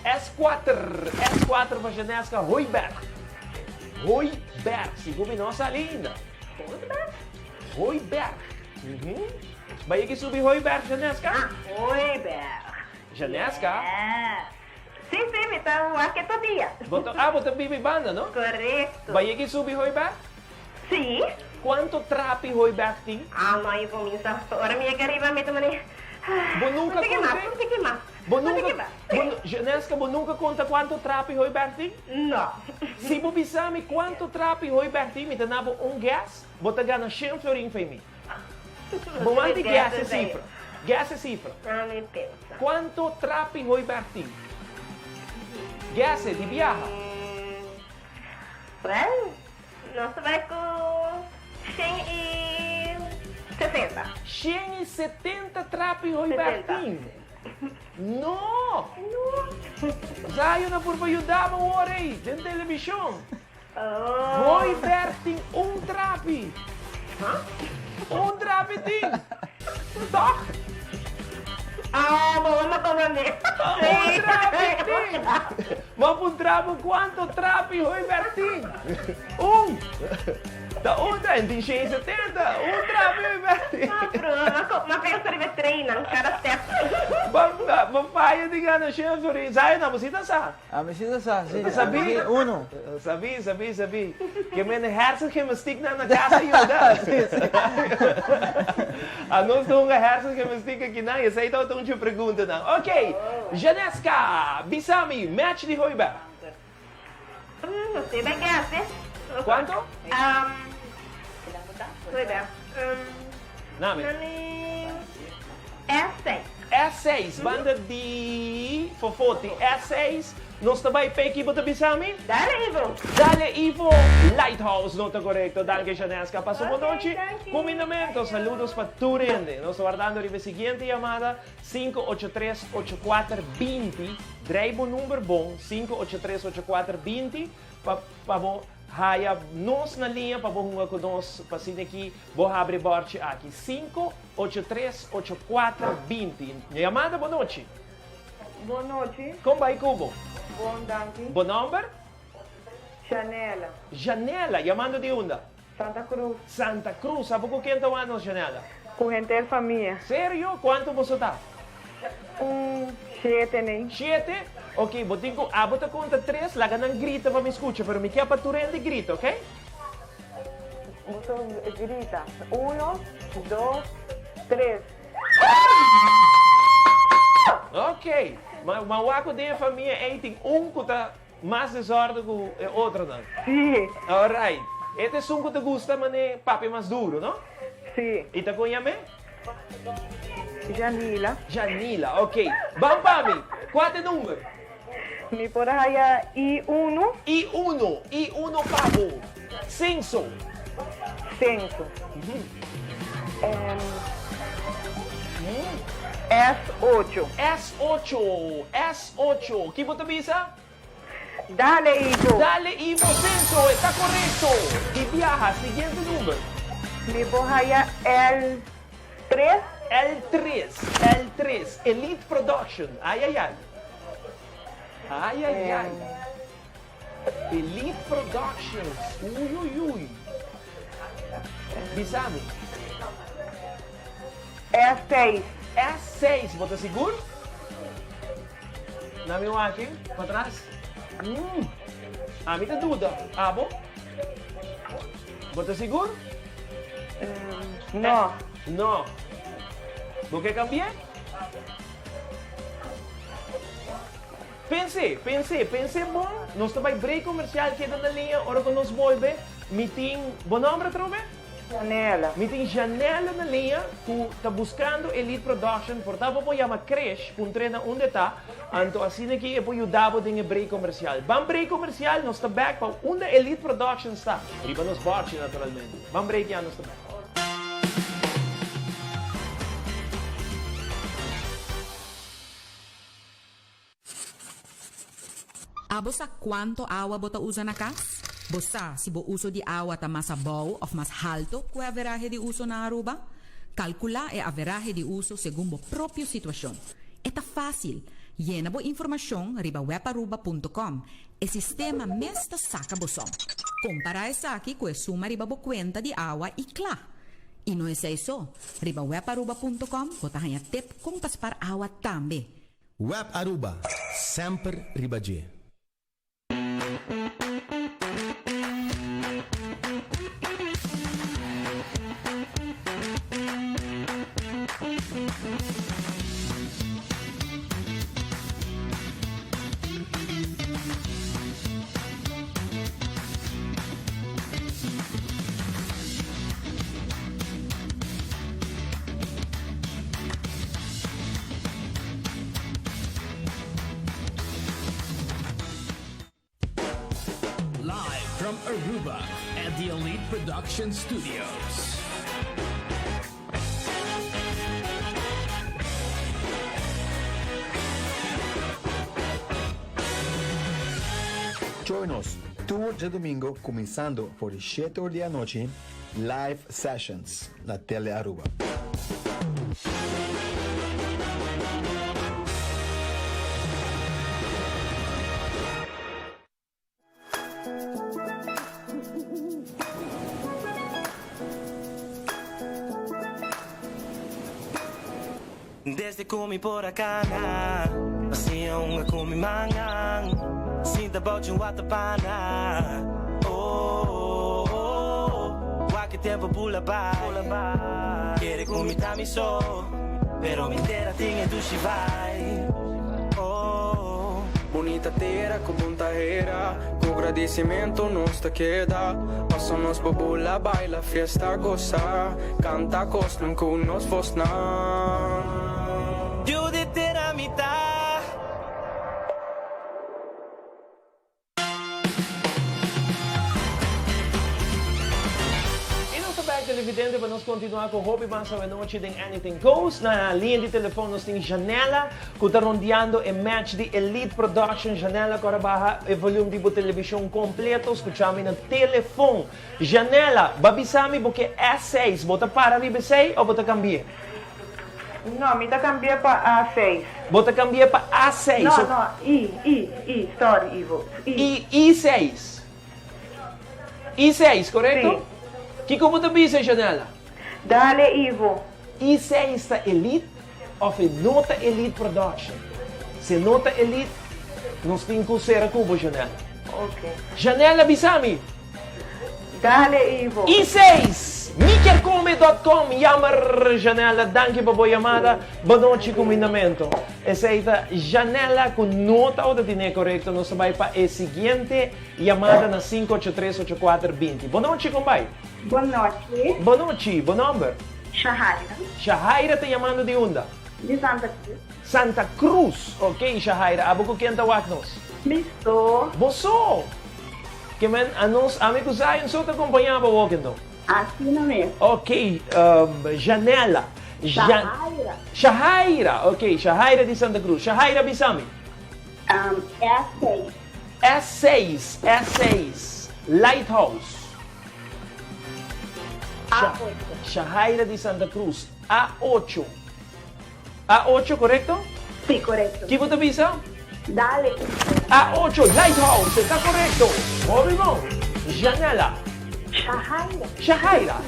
S4 para Janesca, Royberg. Segura nossa linda. Royberg. Vai aqui subir Royberg, Janesca? Royberg. Janesca? Sim, me tá aqui todo dia. Bota bibi banda, não? Correto. Vai aqui subir Royberg? Sim. Quanto trapi Royberg tem? Não, Ivo, minha hora minha gariba me tomei. Nunca conta. Janesca, você nunca conta quanto trapi Royberg tem? Não. Se você sabe quanto trapi Royberg tem, me dá gás, você ganha 100 florinhos para mim. Bom, antes gás é cifra. Me pensa. Quanto trapi Royberg tem? Gás é de viaja. Nós vai com 160. 170 trapi Royberg tem? Não! Zayo na por ajudar mo ore, dentro da televisão. Royberg tem trapi. Trapi tem. Tá? Vamos comer. Trapi tem. Mas trapo quanto trapi Royberg tem? Da outra, tem 170. Trapi Royberg tem. Mas pensa que treina, não cara certo. Papai, diga na chance, Zayo na musita sa. Musita sa, sim. Sabi? Uno. Sabi. Que meu hersen que me stick na casa ajuda. Nós temos hersen que me stick aqui na, essa aí tá tão te pergunta na. Ok, Janesca, Bisami, match de Royberg. Não sei bem que é, quanto? Royberg. Nome? S6, banda de Fofote. S6, nós também peki bota Bisami? Dale Ivo, Lighthouse, nota correcto. Danke, Janesca. Passou boa noite. Combinamento, saludos para Turende. Nós aguardando a seguinte chamada, 583-8420. Drive número bom, 583-8420. Para Haya nós na linha para vamos com nós para sim aqui vou abrir borte aqui 583-8420. Chamada, boa noite. Boa noite. Como vai, Cubo? Bom, danke. Bom número? Janela. Chamando de onde? Santa Cruz. Sabe com quem está anos, Janela? Com gente da família. Sério? Quanto você está? 7, né? 7? Ok, botinho, bota conta 3, laga ng grita para me escucha, pero me queda para tu rende grita, ok? Boto grita. 1, 2, 3. Ok, mawako din a família eating kuta mais desordem que outra não? Sim. Alright. Este é um que te gusta, mas é papi mais duro, não? Sim. E te conhece? Janila. Janila, ok. Vamos para mim. Qual é o número? Mi por allá I1. I1 pavo. Censo. Censo. S8. S8. Que você pensa? Dale, Ivo. Dale, Ivo, censo. Está correto. E viaja, seguinte número. Mi por allá L3. L3. Elite Production. Ai. Elite Productions. Ui. Bisame. S6. Bota seguro? Na meu aqui, para trás. A mim tá dúvida. Bom? Bota seguro? Não. Você cambiar? Pense bom. Nós também break comercial que na linha, hora que nós volve, meeting, bom nome, trove? Janela. Meeting Janela na linha, que está buscando Elite Production, portanto, vou chamar Crash, para treinar onde está, então assim aqui eu vou ajudar em break comercial. Vamos break comercial, nós estamos back para onde Elite Production está. E para nos bordos, naturalmente. Vamos break já, nós estamos back. Bosa quanto água bota usa na casa? Bosa, se bo uso de água tá mais bom ou mais alto que a average de uso na Aruba? Calcular a average de uso segundo a própria situação. É fácil. Llena bo informação riba webaruba.com. O sistema mesta saca bosom. Compara essa aqui com a suma riba bo conta de água e clá. E não é só. Riba webaruba.com bota ganha tip como paspar água também. Web Aruba, sempre ribadia. From Aruba at the Elite Production Studios. Join us tour de domingo começando por 7 horas da noite, live sessions na Tele Aruba. Desde kumi por acá, assim unga kumi mangang, sinta bote watapana. Waki tempo pula ba, quere kumi tami so, pero me entera tinha tu vai. Bonita terra com bunta era, com agradecimento nos te queda. Passamos bobula, baila, fiesta, goza, canta costum com nos fosna. Eu de ter a mitad. Televidente, vamos continuar com o Hobby Mansa a noite de Anything Goes. Na linha de telefone nós temos Janela, que está rondeando o match de Elite Production. Janela, agora barra o volume de televisão completo, escutamos no telefone. Janela, babisami porque S6, bota para B6 ou bota cambiar? Não, me dá cambiar para A6. Bota cambiar para A6? Não, sorry, Ivo. I6. I6, correto? Sim. Que como tu pensa, Janela? Dale, Ivo. Isso é Elite ou nota Elite Production? Se nota Elite, Nós temos que ser cubo, Janela. Ok. Janela Bisami. Dale, Ivo. E 6, miquercome.com, chamar Janela, danke para boa chamada, boa noite combinamento. Aceita Janela com nota ou da dinheiro correto, nós vai para a seguinte chamada na 583-8420. Boa noite, compai. Boa noite. Boa noite, bom número. Shahaira. Shahaira te chamando de onde? De Santa Cruz. Santa Cruz, ok, Shahaira, abo ko quem tawag nos? Listo. Boso! Que man, anos amigos ayon so te acompanhava o no? Assim não é. Ok, Janela. Shahaira. Shahaira, ok, Shahaira de Santa Cruz. Shahaira Bisami. S6. Lighthouse. A8. Shahaira de Santa Cruz. A8. A8, correcto? Sí, correcto. ¿Qué vos visa? Dale. A8, Lighthouse, está correcto. Óbvio. Janela. Shahaira.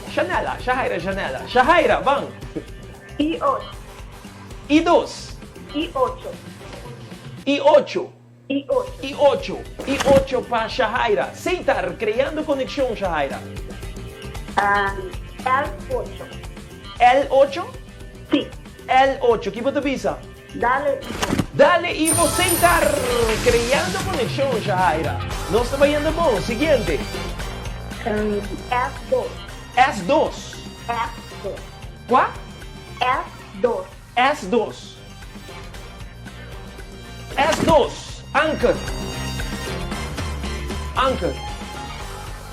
Shahaira, van. I8. I2. I8. I8 para Shahaira. Seitar, criando conexão, Shahaira. L8. L8? Sí. L8, ¿qué vos visa? Dale. Dale, Ivo, sentar, criando conexão, Shahaira. Nós estamos indo bom. Seguinte. S2. S2. Qual? S2. Anchor.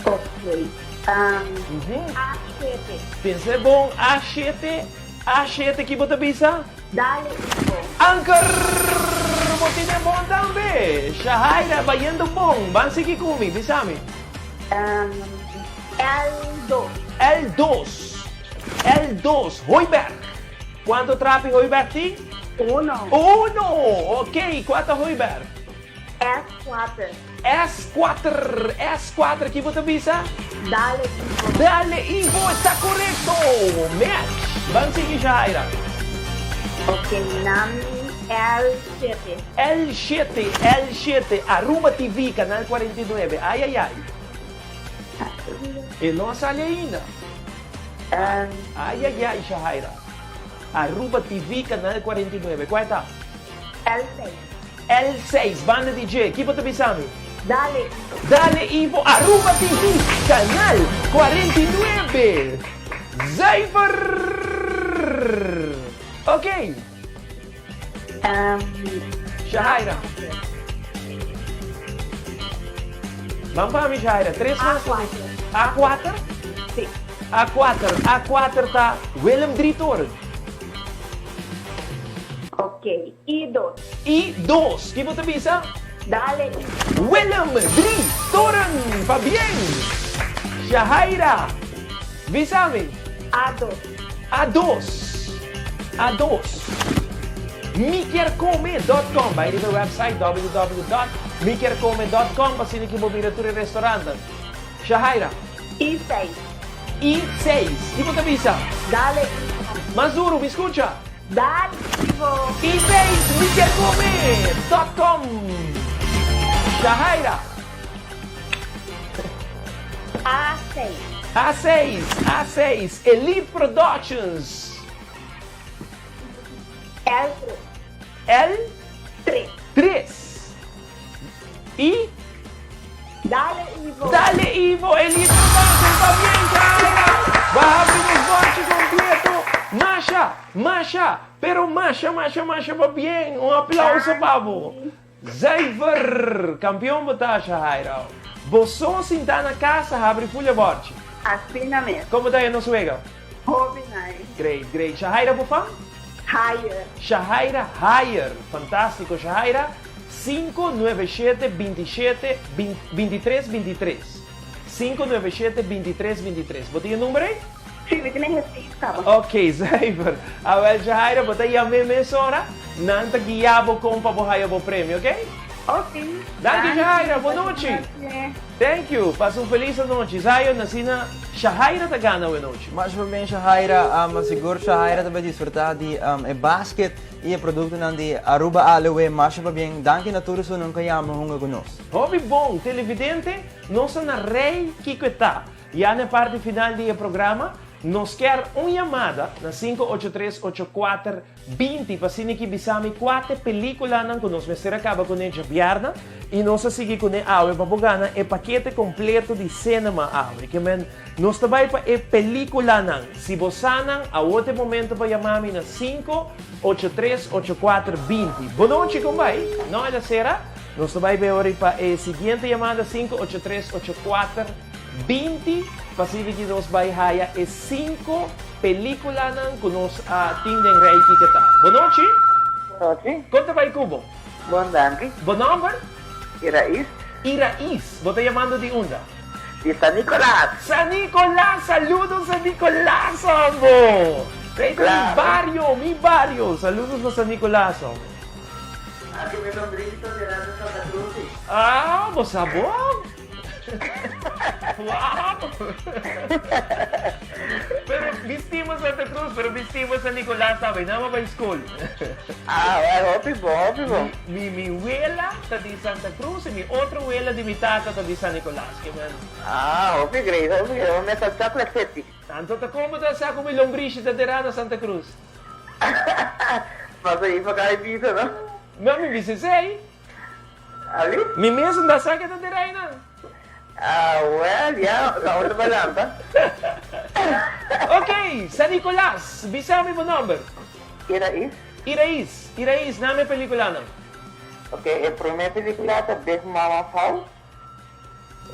Ok. A7. Pense bom. A7, que você pensa? Dale. Anchor. Você é bom também. Shahaira, vai indo bom. Vamos seguir comigo, Bisami. L2. Hoiberg. Quanto trape Hoiberg tem? 1. Ok. Quanto Hoiberg? S4, que você pensa? Dale, Ivo, está correto. Match. Vamos seguir, Shahaira. Ok, nome L7. Aruba TV, canal 49. Ai. E não sale ainda. Ai, Shahaira. Aruba TV, canal 49. Qual é? L6, banda DJ. Que você pensa? Dale, Ivo, Aruba TV, canal 49. Zyfer. Ok. Shahaira. Vamos para mim, Shahaira. 3 mais. A4? Sim. A4 tá Willem Dritor. Ok. I2. Que você pensa? Dale. Willem Dritoren. Fabien. Shahaira. Bisami. A2. miquercome.com. Vai no website www.miquercome.com para você que mobile tudo restaurante. Shahaira. I6. Que você pensa? Dale. Mazuru, me escucha? Dale, Ivo. I6, miquercome.com. Shahaira. A6. Elite Productions. L3. E? Dale, Ivo. Elite Productions. Tá bem, Shahaira. Vai abrir os botes completo. Masha. Pero Masha, va bien. Um aplauso, pavo. Zyver, campeão botar, Shahaira. Você sentar na casa, abre folha bote. Assim na mesa. Como está aí no suega? Nice. Great. Shahaira, por favor? Shahaira Higher. Fantástico, Shahaira. 597-23-23. 597-23-23. Botei o número aí? Sim, eu tenho receita. Ok, Zyver. A Shahaira, botei a mesma hora. Nanta guiabo com para o prêmio, ok? Okay. Danke, Shahaira. Boa noite. Thank you. Passa feliz noite. Zion, nasina Shahaira Tagana, boa noite. Mas bem, Shahaira, siguro Shahaira também desfrutar de basket e produto de Aruba Alewe, mas bem, danke na tudo não kayama hunga conosco. Hobby bom, televidente, nós na rei Kikueta. E na parte final do programa, nos quer uma chamada na 583-8420 para que bisami 4 películas que nós mestre acaba com a vierna e nós seguir com a aula para bogana e paquete completo de cinema aula. Que men nós também para a película não. Se você não, a outro momento para chamar na 583-8420. Boa noite, combai. Não é da será? Nós também para a seguinte chamada 583-8420. Pacific que nos vai haya e 5 películas que nos atendem reiki que tá. Boa noite. Boa noite. Quanto vai cubo? Bom danke. Bom number? Iraís. Iraís. Vou te chamando de onde? De San Nicolás. San Nicolás. Saludos San Nicolás, amor. Claro. Mi barrio. Saludos a San Nicolás, amor. Aqui meu nombrito será de Santa Cruz. Ah, você é bom? Wow! Pero vestimos Santa Cruz, pero vestimos San Nicolás, sabe? Não vai school. Ótimo, ótimo. Mi abuela está de Santa Cruz e mi outra abuela de mi tata está de San Nicolás. Ótimo, great. Ótimo, me salta placete. Tanto te como te sa com mi lombriz de terra Santa Cruz. Mas aí para cá vida, não? Mami, você sei? Ali? Mi mesmo da saca da terra aí, não? Well, yeah, kaunti ba lang, ba? Okay, San Nicolás, bisami mo number. Iraís, name pelikula na. Okay, a primeira película é Big Mama Fall.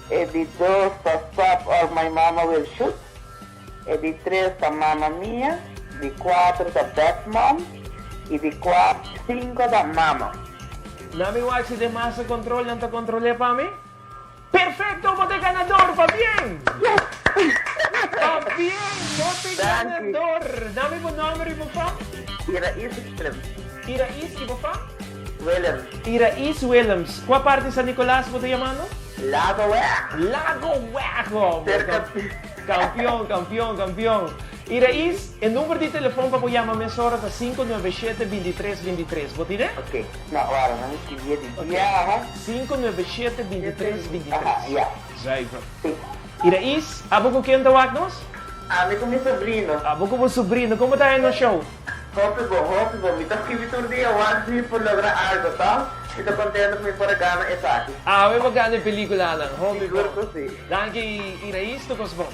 E de 2 está Stop or My Mama Will Shoot. E de 3 está Mamma Mia. De 4 está Best Mom. E de 5 está Mama. Nami wag si de masa control não te controle para mim? Perfecto, bote ganador, va bien. Va bien, bote ganador. Dame un nombre, por favor. Iraís Iraís, por favor. Williams. Iraís Williams. ¿Cuál parte de San Nicolás te llamando? Lago Hueco. Lago Hueco. Campeón. Iraís, el número de teléfono para llamarme es ahora 597-2323. ¿Vos diré? Ok. No, ahora no me escribí. 597-2323. Ya. Sí. Iraís, ¿abo con quién te wagnos? Con mi sobrino. ¿Abo con mi sobrino? ¿Cómo está en el show? Hope. Me está escribiendo un día, one por lograr algo, ¿tá? Estou contente com por acá, é aqui. Vai bacana a película, não? Seguro que sim. Danke, Iraís, Turcos bom.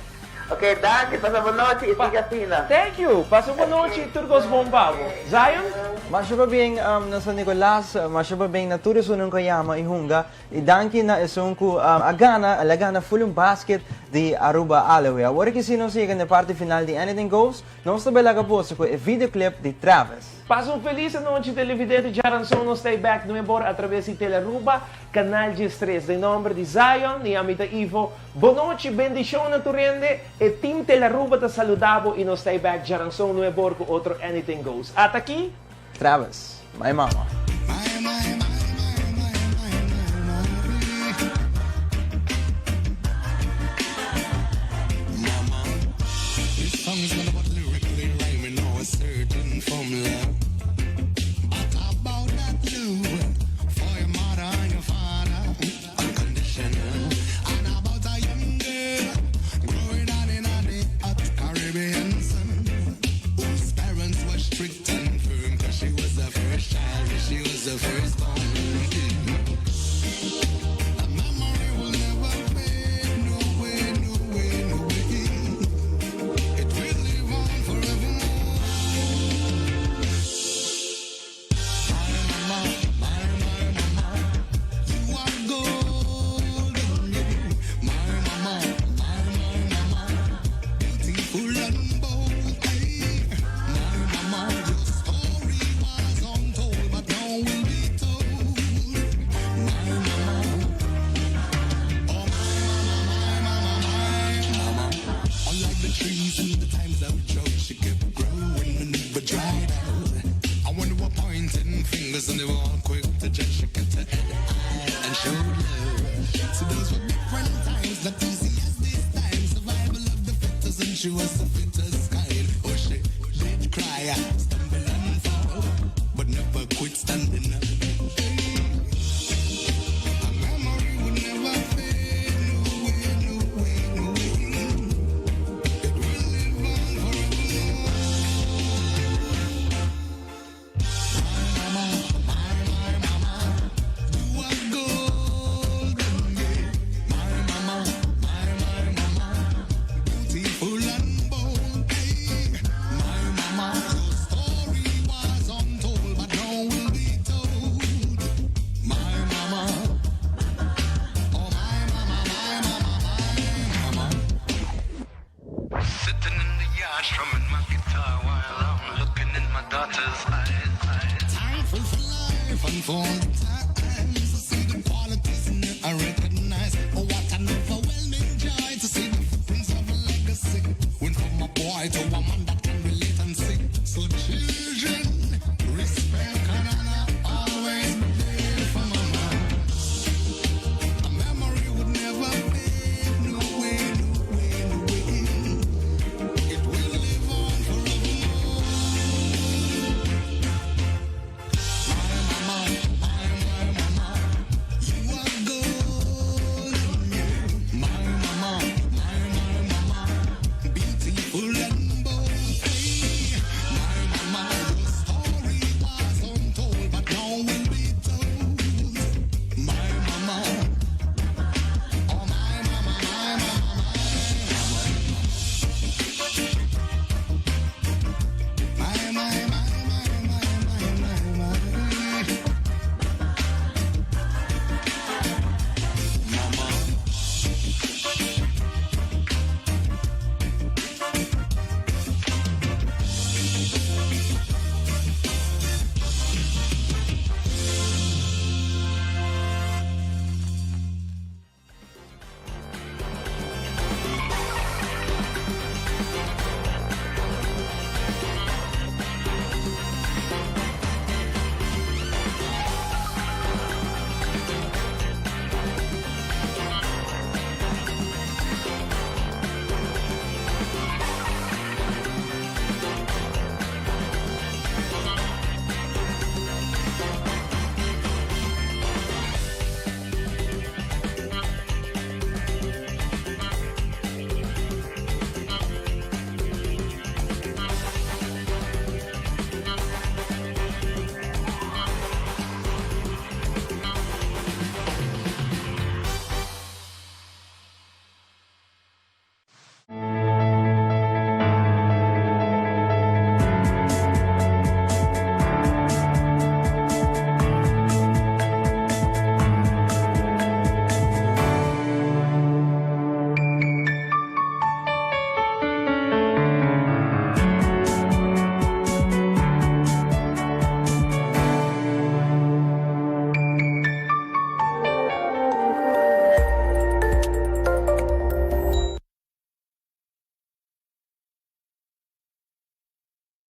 Ok, danke, passa boa noite e siga assim, né? Thank you, passa boa noite, Turcos bom, Pablo. Zion? Mas bem, na San Nicolás, mas bem, na tudo isso não kayama ihunga, e danke na isunku, alagana full basket de Aruba Alewe. Agora que se não siga na parte final de Anything Goes, nós também laga posto com o videoclip de Travis. Passa feliz noite, televidente de Aranson, nos stay back no embora através de Teleruba, canal G3, em nome de Zion e Amita Ivo. Boa noite, bendição na turende, e team Teleruba te saludavo e nos stay back de Aranson no embora com outro Anything Goes. Até aqui, Travis, my mama. Fingers and they were all quick to judge. She kept her head high. she was a fittest kind. Oh, she did cry, stumble and fall, but never quit standing up. A memory would never fade, no way, no way, no way. It will live on forever. My mama, you are golden, yeah. My mama, beautiful and bold, yeah. My mama, your story was untold, but now will be told. My mama, oh my mama, my mama, my mama. Sitting in the yard strumming my guitar while I'm looking in my daughter's eyes. Thankful for life and for all the times to see the qualities in it I recognize. Oh, what an overwhelming joy to see the footprints of a legacy. Went from a boy to a man